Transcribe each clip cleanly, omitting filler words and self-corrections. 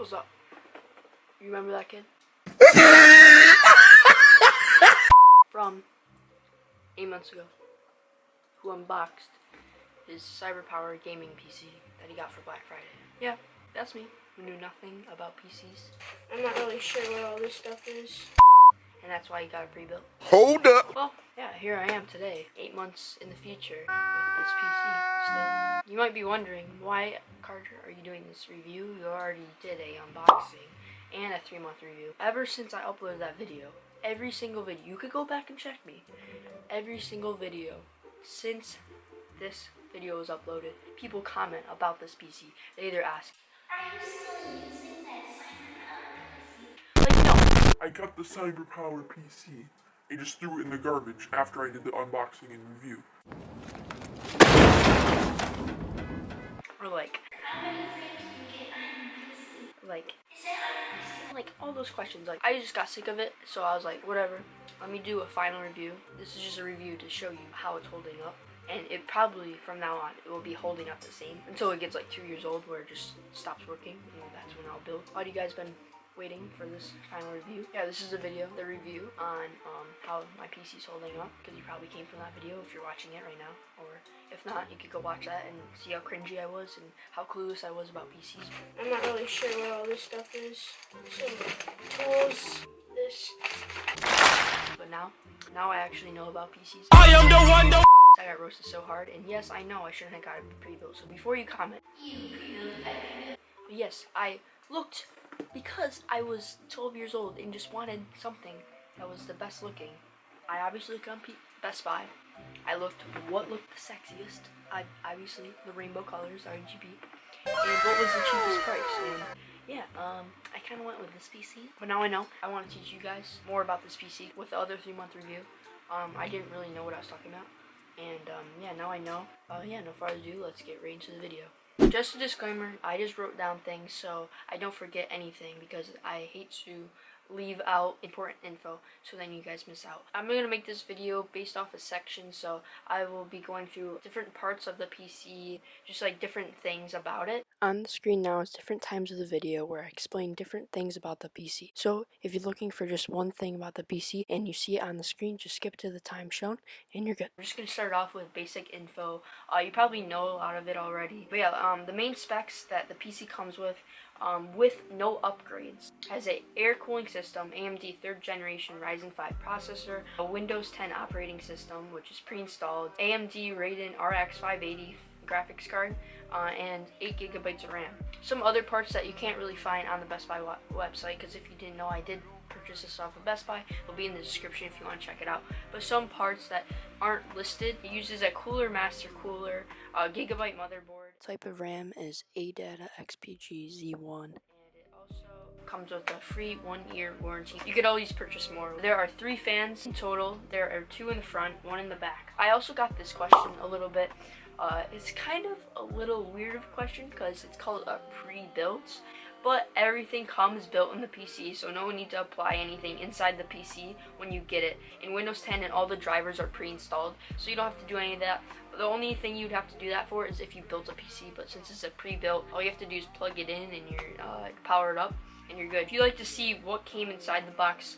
What's up? You remember that kid? From 8 months ago, who unboxed his CyberPower Gaming PC that he got for Black Friday. Yeah, that's me, who knew nothing about PCs. I'm not really sure what all this stuff is. And that's why he got a pre-built. Hold up! Well, yeah, here I am today, 8 months in the future, with this PC still. You might be wondering, why, Carter, are you doing this review? You already did a unboxing and a 3-month review. Ever since I uploaded that video, every single video, you could go back and check me, every single video since this video was uploaded, people comment about this PC. They either ask, are you still using that CyberPower PC? Like, no. I got the CyberPower PC. I just threw it in the garbage after I did the unboxing and review. Or like, how many frames do you get on your PC? Like, is that on your PC? Like, all those questions. Like, I just got sick of it, so I was like, whatever. Let me do a final review. This is just a review to show you how it's holding up. And it probably, from now on, it will be holding up the same until it gets like 2 years old where it just stops working. And that's when I'll build. How do you guys been waiting for this final review? Yeah, this is the video, the review on how my PC's holding up, because you probably came from that video if you're watching it right now, or if not, you could go watch that and see how cringy I was and how clueless I was about PCs. I'm not really sure what all this stuff is. So, tools, this. But now I actually know about PCs. I am the one. I got roasted so hard, and yes, I know I shouldn't have got it pre-built. So before you comment, yes, I looked because I was 12 years old and just wanted something that was the best looking. I obviously looked on Best Buy. I looked what looked the sexiest. Obviously the rainbow colors, RGB, and what was the cheapest price. And yeah, I kind of went with this PC. But now I know. I want to teach you guys more about this PC with the other 3-month review. I didn't really know what I was talking about. And yeah, now I know. Yeah, no further ado, let's get right into the video. Just a disclaimer, I just wrote down things so I don't forget anything, because I hate to leave out important info so then you guys miss out. I'm going to make this video based off a section, so I will be going through different parts of the PC, just like different things about it. On the screen now is different times of the video where I explain different things about the PC. So if you're looking for just one thing about the PC and you see it on the screen, just skip to the time shown and you're good. We're just going to start off with basic info. You probably know a lot of it already. But yeah, the main specs that the PC comes with no upgrades, has a air cooling system, AMD 3rd generation Ryzen 5 processor, a Windows 10 operating system which is pre-installed, AMD Radeon RX 580 graphics card, and 8 GB of RAM. Some other parts that you can't really find on the Best Buy website, because if you didn't know, I did purchase this off of Best Buy. It'll be in the description if you want to check it out. But some parts that aren't listed, it uses a Cooler Master Cooler, gigabyte motherboard. Type of RAM is ADATA XPG Z1. And it also comes with a free 1-year warranty. You could always purchase more. There are 3 fans in total. There are 2 in the front, 1 in the back. I also got this question a little bit. It's kind of a little weird of a question because it's called a pre-built, but everything comes built in the PC, so no one needs to apply anything inside the PC when you get it. In Windows 10 and all the drivers are pre-installed, so you don't have to do any of that. The only thing you'd have to do that for is if you built a PC, but since it's a pre-built, all you have to do is plug it in and you're powered up and you're good. If you'd like to see what came inside the box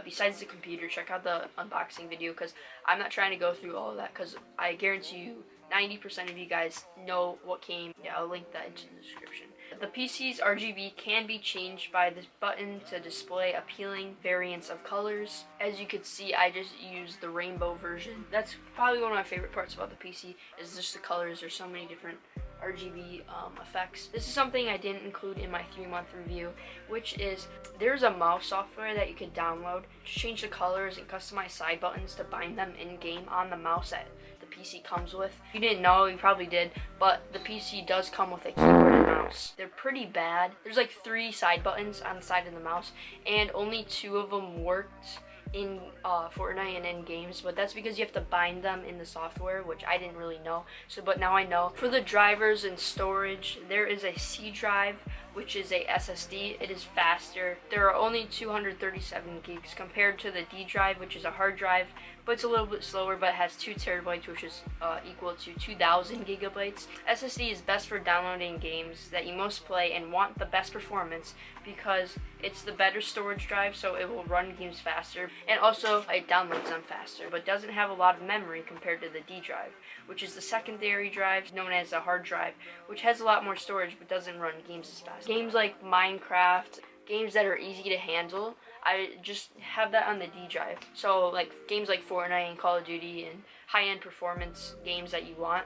besides the computer, check out the unboxing video, because I'm not trying to go through all of that, because I guarantee you 90% of you guys know what came. Yeah, I'll link that into the description. The PC's RGB can be changed by this button to display appealing variants of colors. As you can see, I just used the rainbow version. That's probably one of my favorite parts about the PC, is just the colors. There's so many different RGB effects. This is something I didn't include in my 3-month review, which is there's a mouse software that you could download to change the colors and customize side buttons to bind them in-game on the mouse that the PC comes with. If you didn't know, you probably did, but the PC does come with a keyboard and mouse. They're pretty bad. There's like 3 side buttons on the side of the mouse, and only 2 of them worked in Fortnite and in games, but that's because you have to bind them in the software, which I didn't really know. But now I know. For the drivers and storage, there is a C drive which is a SSD. It is faster. There are only 237 gigs compared to the D drive, which is a hard drive, but it's a little bit slower, but it has 2 terabytes, which is equal to 2,000 gigabytes. SSD is best for downloading games that you most play and want the best performance because it's the better storage drive, so it will run games faster, and also it downloads them faster, but doesn't have a lot of memory compared to the D drive, which is the secondary drive known as a hard drive, which has a lot more storage but doesn't run games as fast. Games like Minecraft, games that are easy to handle, I just have that on the D drive. So like games like Fortnite and Call of Duty and high-end performance games that you want,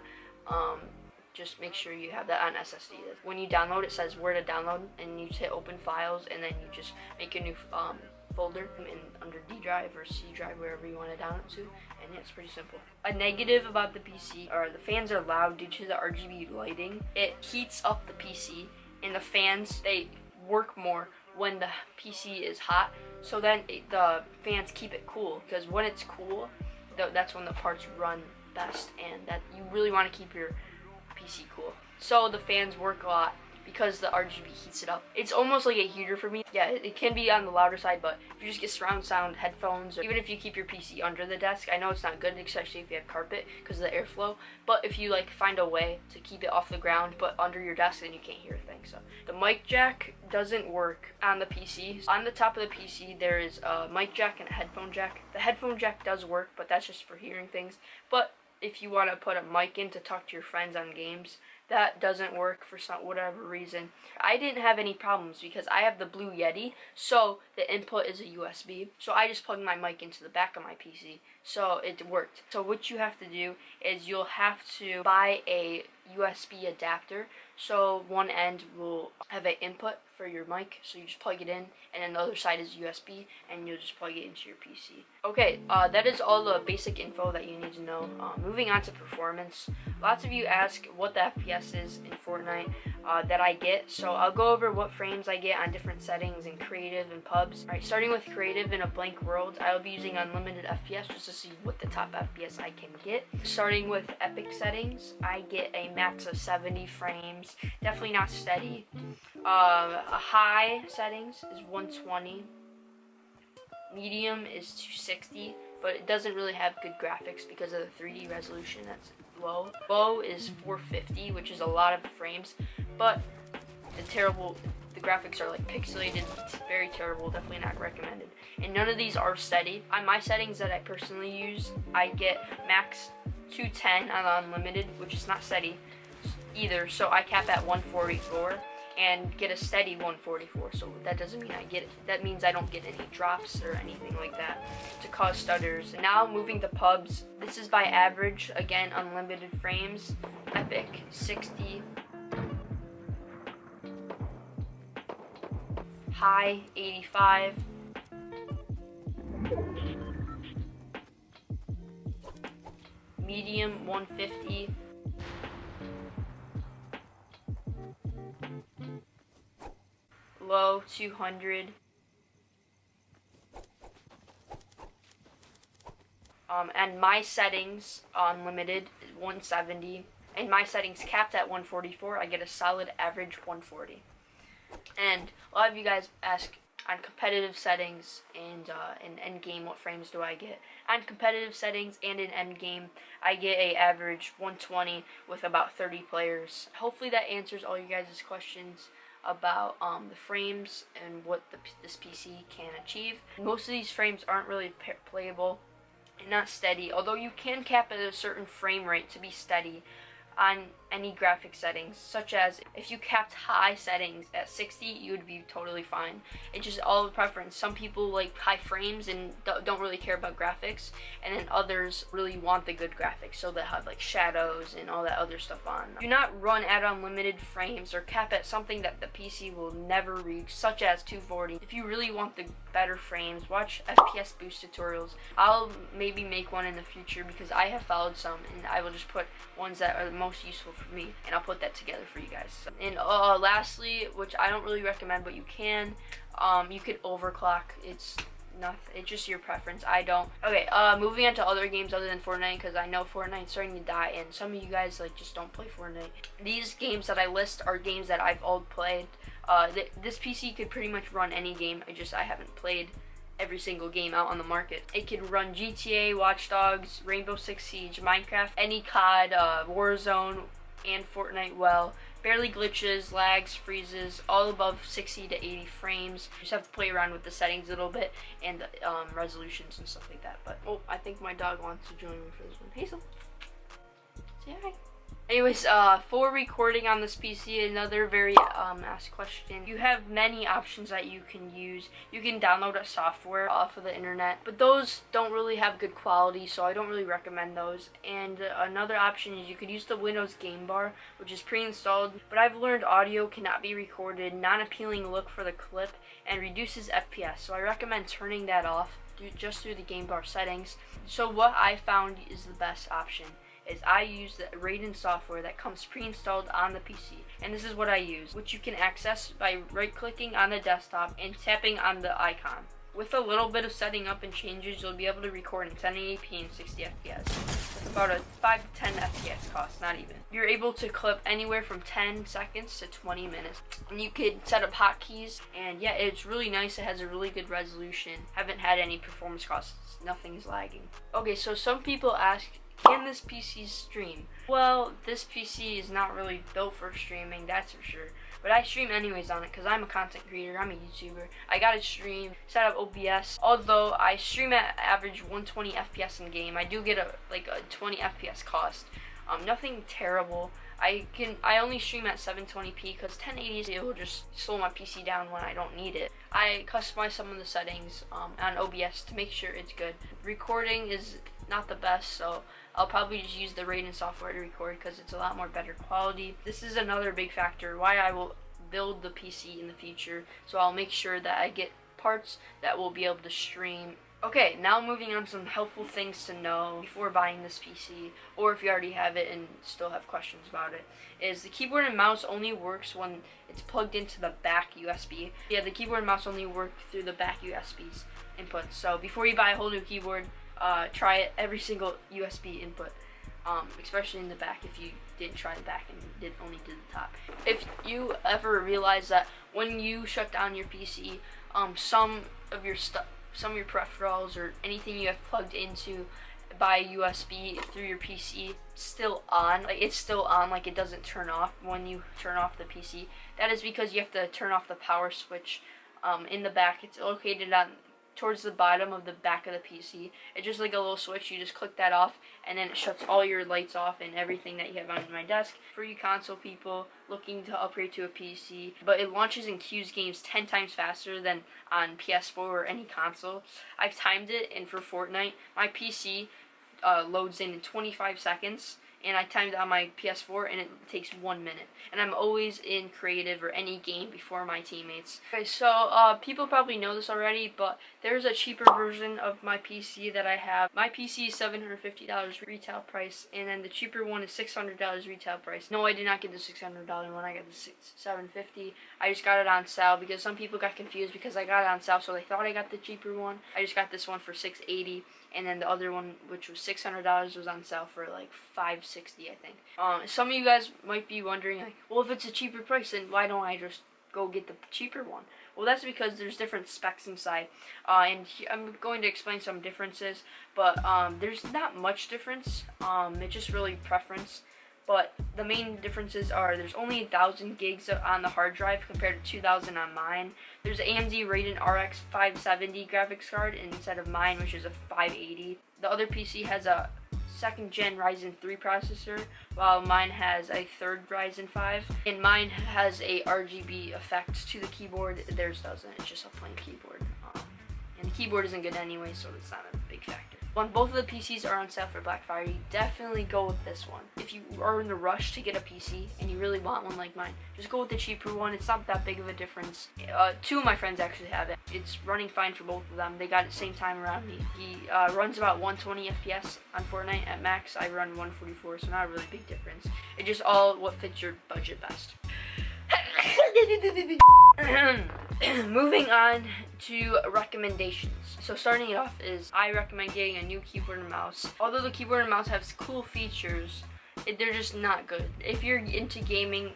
just make sure you have that on SSD. When you download, it says where to download, and you just hit open files, and then you just make a new folder under D drive or C drive, wherever you want to download to, and yeah, it's pretty simple. A negative about the PC are the fans are loud due to the RGB lighting. It heats up the PC, and the fans, they work more when the PC is hot, so then the fans keep it cool, because when it's cool, that's when the parts run best, and that you really want to keep your PC cool. So the fans work a lot because the RGB heats it up. It's almost like a heater for me. Yeah, it can be on the louder side, but if you just get surround sound headphones, or even if you keep your PC under the desk, I know it's not good, especially if you have carpet because of the airflow, but if you like find a way to keep it off the ground but under your desk, then you can't hear a thing. So the mic jack doesn't work on the PC. On the top of the PC there is a mic jack and a headphone jack. The headphone jack does work, but that's just for hearing things. But if you want to put a mic in to talk to your friends on games, that doesn't work for whatever reason. I didn't have any problems because I have the Blue Yeti, so the input is a USB. So I just plugged my mic into the back of my PC, so it worked. So what you have to do is you'll have to buy a USB adapter. So one end will have an input for your mic, so you just plug it in, and then the other side is USB, and you'll just plug it into your PC. Okay, that is all the basic info that you need to know. Moving on to performance. Lots of you ask what the FPS is in Fortnite that I get, so I'll go over what frames I get on different settings in creative and pubs. Alright, starting with creative in a blank world, I'll be using unlimited FPS just to see what the top FPS I can get. Starting with epic settings, I get a max of 70 frames, definitely not steady. A high settings is 120, medium is 260, but it doesn't really have good graphics because of the 3D resolution. That's low. Low is 450, which is a lot of frames, but the graphics are like pixelated. It's very terrible, definitely not recommended. And none of these are steady. On my settings that I personally use, I get max 210 on unlimited, which is not steady either, so I cap at 144 and get a steady 144, so that doesn't mean I get it. That means I don't get any drops or anything like that to cause stutters. Now moving to pubs, this is by average, again unlimited frames, epic 60, high 85, medium 150, low 200, and my settings unlimited is 170, and my settings capped at 144. I get a solid average 140. And a lot of you guys ask on competitive settings and in endgame what frames do I get. On competitive settings and in endgame, I get a average 120 with about 30 players. Hopefully that answers all you guys' questions about the frames and what this PC can achieve. Most of these frames aren't really playable and not steady, although you can cap at a certain frame rate to be steady on any graphic settings, such as if you capped high settings at 60, you would be totally fine. It's just all the preference. Some people like high frames and don't really care about graphics, and then others really want the good graphics, so they have like shadows and all that other stuff on. Do not run at unlimited frames or cap at something that the PC will never reach, such as 240. If you really want the better frames, watch FPS boost tutorials. I'll maybe make one in the future because I have followed some, and I will just put ones that are the most useful for me, and I'll put that together for you guys. And lastly, which I don't really recommend, but you could overclock. It's nothing. It's just your preference. I don't. Okay, moving on to other games other than Fortnite, because I know Fortnite's starting to die, and some of you guys like just don't play Fortnite. These games that I list are games that I've all played. This PC could pretty much run any game. I haven't played every single game out on the market. It can run GTA, Watch Dogs, Rainbow Six Siege, Minecraft, any COD, Warzone, and Fortnite well. Barely glitches, lags, freezes, all above 60 to 80 frames. You just have to play around with the settings a little bit and the resolutions and stuff like that. But, oh, I think my dog wants to join me for this one. Hazel, say hi. Anyways, for recording on this PC, another very asked question. You have many options that you can use. You can download a software off of the internet, but those don't really have good quality, so I don't really recommend those. And another option is you could use the Windows Game Bar, which is pre-installed, but I've learned audio cannot be recorded, non-appealing look for the clip, and reduces FPS, so I recommend turning that off just through the Game Bar settings. So what I found is the best option is I use the Raiden software that comes pre-installed on the PC, and this is what I use, which you can access by right-clicking on the desktop and tapping on the icon. With a little bit of setting up and changes, you'll be able to record in 1080p and 60 FPS, with about a 5 to 10 FPS cost, not even. You're able to clip anywhere from 10 seconds to 20 minutes, and you could set up hotkeys, and yeah, it's really nice. It has a really good resolution. Haven't had any performance costs. Nothing's lagging. Okay, so some people ask, can this PC stream? Well, this PC is not really built for streaming, that's for sure. But I stream anyways on it because I'm a content creator, I'm a YouTuber. I gotta stream, set up OBS. Although I stream at average 120 FPS in game, I do get a 20 FPS cost. Nothing terrible. I only stream at 720p because 1080 it will just slow my PC down when I don't need it. I customize some of the settings on OBS to make sure it's good. Recording is not the best, so I'll probably just use the Raiden software to record because it's a lot more better quality. This is another big factor why I will build the PC in the future, so I'll make sure that I get parts that will be able to stream. Okay, now moving on to some helpful things to know before buying this PC, or if you already have it and still have questions about it, is the keyboard and mouse only works when it's plugged into the back USB. Yeah, the keyboard and mouse only work through the back USB's input. So before you buy a whole new keyboard, try it every single USB input, especially in the back if you didn't try the back and only did the top. If you ever realize that when you shut down your PC, some of your peripherals or anything you have plugged into by USB through your PC still on, it's still on, like it doesn't turn off when you turn off the PC. That is because you have to turn off the power switch in the back. It's located on towards the bottom of the back of the PC. It's just like a little switch. You just click that off and then it shuts all your lights off and everything that you have on my desk. For you console people looking to upgrade to a PC, but it launches and queues games 10 times faster than on PS4 or any console. I've timed it, and for Fortnite, my PC loads in 25 seconds, and I timed it on my PS4 and it takes 1 minute. And I'm always in creative or any game before my teammates. Okay, so people probably know this already, but there's a cheaper version of my PC that I have. My PC is $750 retail price, and then the cheaper one is $600 retail price. No, I did not get the $600 one. I got the $750. I just got it on sale because some people got confused because I got it on sale, so they thought I got the cheaper one. I just got this one for $680. And then the other one, which was $600, was on sale for like $560, I think. Some of you guys might be wondering, like, well, if it's a cheaper price, then why don't I just go get the cheaper one? Well, that's because there's different specs inside, and I'm going to explain some differences, but there's not much difference. It's just really preference. But the main differences are there's only 1,000 gigs on the hard drive compared to 2,000 on mine. There's an AMD Radeon RX 570 graphics card instead of mine, which is a 580. The other PC has a 2nd gen Ryzen 3 processor, while mine has a 3rd Ryzen 5. And mine has a RGB effect to the keyboard. Theirs doesn't. It's just a plain keyboard. And the keyboard isn't good anyway, so it's not a big factor. When both of the PCs are on sale for Black Friday, definitely go with this one. If you are in a rush to get a PC and you really want one like mine, just go with the cheaper one. It's not that big of a difference. 2 of my friends actually have it. It's running fine for both of them. They got it same time around me. He runs about 120 FPS on Fortnite at max. I run 144, so not a really big difference. It's just all what fits your budget best. Moving on to recommendations. So starting it off is I recommend getting a new keyboard and mouse. Although the keyboard and mouse has cool features, they're just not good. If you're into gaming,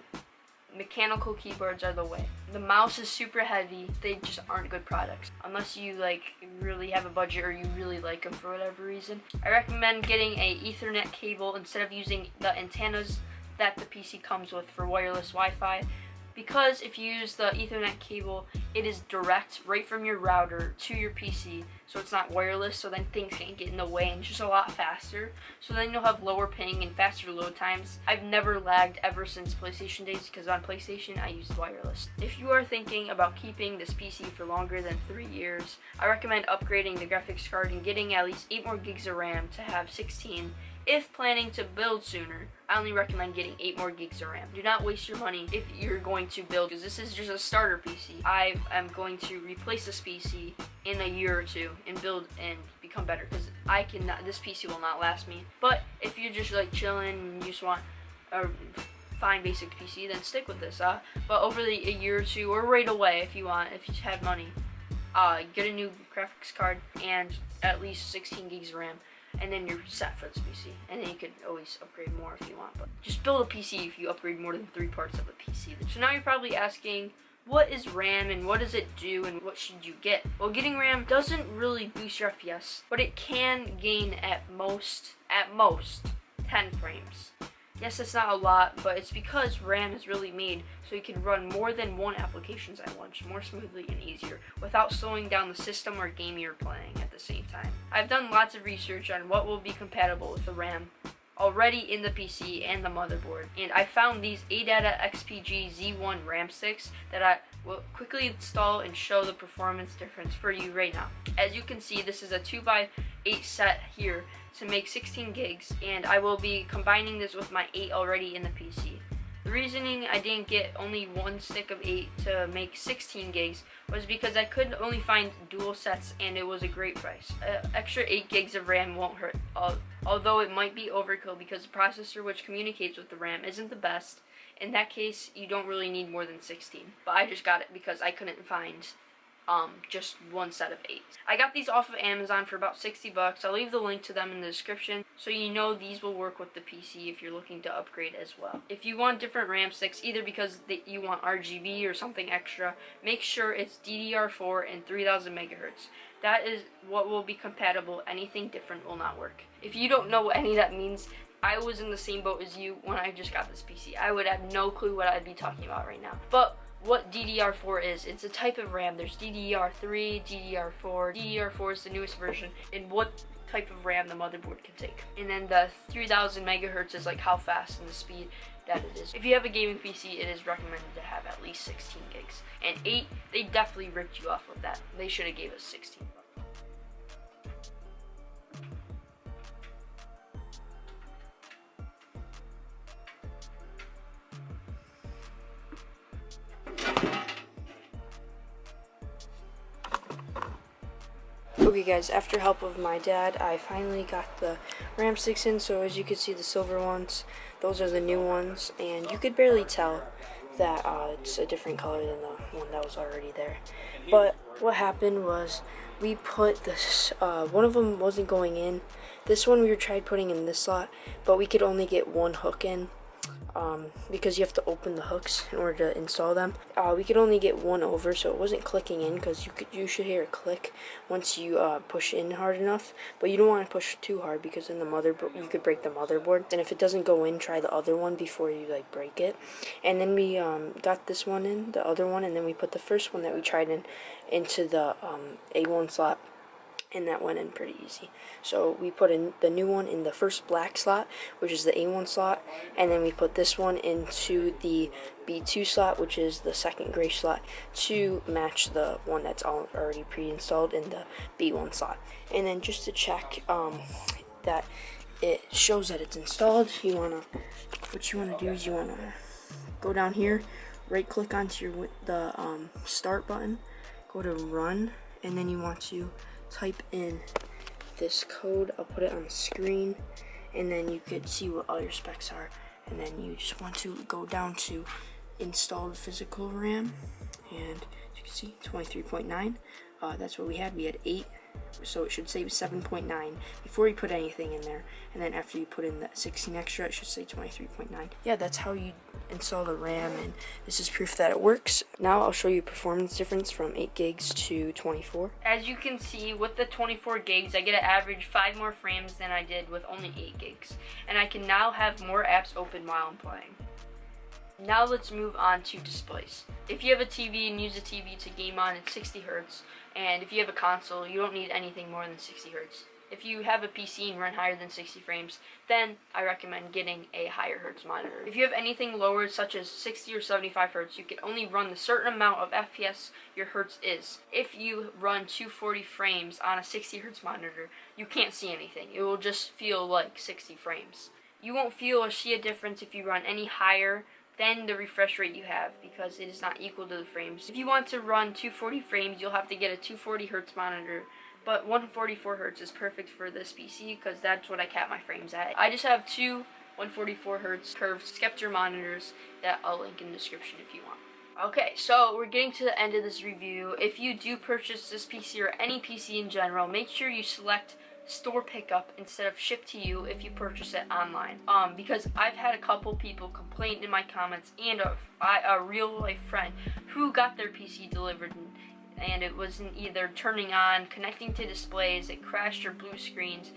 mechanical keyboards are the way. The mouse is super heavy. They just aren't good products unless you like really have a budget or you really like them for whatever reason. I recommend getting a Ethernet cable instead of using the antennas that the PC comes with for wireless Wi-Fi, because if you use the Ethernet cable, it is direct right from your router to your PC, so it's not wireless, so then things can't get in the way, and it's just a lot faster. So then you'll have lower ping and faster load times. I've never lagged ever since PlayStation days, because on PlayStation I used wireless. If you are thinking about keeping this PC for longer than 3 years, I recommend upgrading the graphics card and getting at least 8 more gigs of RAM to have 16. If planning to build sooner, I only recommend getting 8 more gigs of RAM. Do not waste your money if you're going to build, because this is just a starter PC. I am going to replace this PC in a year or two and build and become better, because this PC will not last me. But if you're just like chilling and you just want a fine basic PC, then stick with this. But over a year or two, or right away if you have money, get a new graphics card and at least 16 gigs of RAM. And then you're set for this PC. And then you could always upgrade more if you want. But just build a PC if you upgrade more than 3 parts of a PC. So now you're probably asking, what is RAM and what does it do and what should you get? Well, getting RAM doesn't really boost your FPS, but it can gain at most 10 frames. Yes, it's not a lot, but it's because RAM is really made so you can run more than one applications at once more smoothly and easier without slowing down the system or game you're playing at the same time. I've done lots of research on what will be compatible with the RAM already in the PC and the motherboard, and I found these ADATA XPG Z1 RAM sticks that I will quickly install and show the performance difference for you right now. As you can see, this is a 2x8 set here to make 16 gigs, and I will be combining this with my 8 already in the PC. The reasoning I didn't get only one stick of 8 to make 16 gigs was because I could only find dual sets and it was a great price. Extra 8 gigs of RAM won't hurt, although it might be overkill because the processor which communicates with the RAM isn't the best. In that case, you don't really need more than 16, but I just got it because I couldn't find just one set of 8. I got these off of Amazon for about 60 bucks. I'll leave the link to them in the description so you know these will work with the PC if you're looking to upgrade as well. If you want different RAM sticks, either because you want RGB or something extra, make sure it's DDR4 and 3000 megahertz. That is what will be compatible. Anything different will not work. If you don't know what any of that means, I was in the same boat as you when I just got this PC. I would have no clue what I'd be talking about right now. But what DDR4 is, it's a type of RAM. There's DDR3, DDR4. DDR4 is the newest version, and what type of RAM the motherboard can take. And then the 3000 megahertz is like how fast and the speed that it is. If you have a gaming PC, it is recommended to have at least 16 gigs. And 8, they definitely ripped you off with that. They should have gave us 16. Okay guys, after help of my dad, I finally got the RAM sticks in. So as you can see, the silver ones, those are the new ones, and you could barely tell that it's a different color than the one that was already there. But what happened was we put this, one of them wasn't going in. This one we tried putting in this slot, but we could only get one hook in. Because you have to open the hooks in order to install them. We could only get one over, so it wasn't clicking in, because you should hear a click once you push in hard enough, but you don't want to push too hard because then you could break the motherboard. And if it doesn't go in, try the other one before you like break it. And then we got this one in, the other one, and then we put the first one that we tried into the A1 slot. And that went in pretty easy. So we put in the new one in the first black slot, which is the A1 slot, and then we put this one into the B2 slot, which is the second gray slot, to match the one that's already pre-installed in the B1 slot. And then just to check that it shows that it's installed, what you wanna do is you wanna go down here, right click onto the start button, go to run, and then you want to type in this code. I'll put it on the screen, and then you could see what all your specs are, and then you just want to go down to installed physical RAM, and as you can see, 23.9. That's what we had. We had 8, so it should say 7.9 before you put anything in there, and then after you put in the 16 extra, it should say 23.9. Yeah, that's how you install the RAM, and this is proof that it works. Now I'll show you performance difference from 8 gigs to 24. As you can see, with the 24 gigs, I get an average 5 more frames than I did with only 8 gigs, and I can now have more apps open while I'm playing. Now let's move on to displays. If you have a TV and use a TV to game on, it's 60 Hz, and if you have a console, you don't need anything more than 60 Hz. If you have a PC and run higher than 60 frames, then I recommend getting a higher Hertz monitor. If you have anything lower, such as 60 or 75 Hz, you can only run the certain amount of FPS your Hertz is. If you run 240 frames on a 60 Hz monitor, you can't see anything. It will just feel like 60 frames. You won't feel or see a difference if you run any higher than the refresh rate you have, because it is not equal to the frames. If you want to run 240 frames, you'll have to get a 240 Hz monitor, but 144 Hz is perfect for this PC because that's what I cap my frames at. I just have two 144 Hz curved Scepter monitors that I'll link in the description if you want. Okay, so we're getting to the end of this review. If you do purchase this PC or any PC in general, make sure you select store pickup instead of ship to you if you purchase it online, because I've had a couple people complain in my comments, and a real life friend who got their PC delivered and it wasn't either turning on, connecting to displays, it crashed or blue screens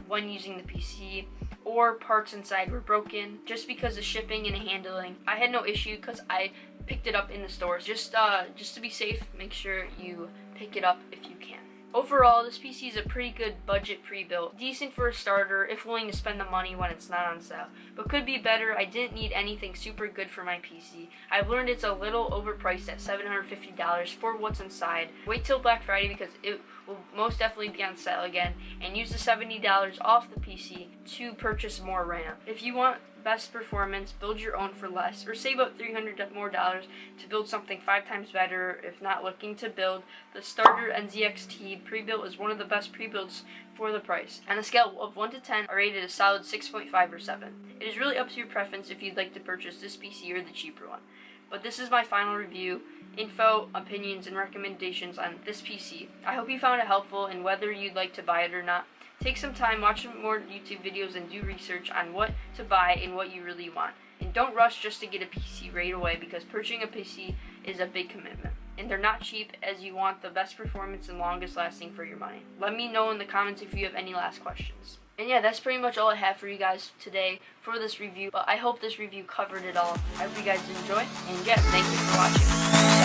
when using the PC, or parts inside were broken just because of shipping and handling. I had no issue because I picked it up in the stores. Just to be safe, make sure you pick it up if you can. Overall, this PC is a pretty good budget pre-built, decent for a starter if willing to spend the money when it's not on sale, but could be better. I didn't need anything super good for my PC. I've learned it's a little overpriced at $750 for what's inside. Wait till Black Friday because it will most definitely be on sale again, and use the $70 off the PC to purchase more RAM. If you want best performance, build your own for less, or save up $300 more to build something 5 times better. If not looking to build, the starter NZXT pre-built is one of the best pre-builds for the price. On a scale of 1 to 10, I rated a solid 6.5 or 7. It is really up to your preference if you'd like to purchase this PC or the cheaper one. But this is my final review, info, opinions, and recommendations on this PC. I hope you found it helpful, and whether you'd like to buy it or not, take some time, watch some more YouTube videos, and do research on what to buy and what you really want. And don't rush just to get a PC right away, because purchasing a PC is a big commitment. And they're not cheap, as you want the best performance and longest lasting for your money. Let me know in the comments if you have any last questions. And yeah, that's pretty much all I have for you guys today for this review. But I hope this review covered it all. I hope you guys enjoy. And yeah, thank you for watching.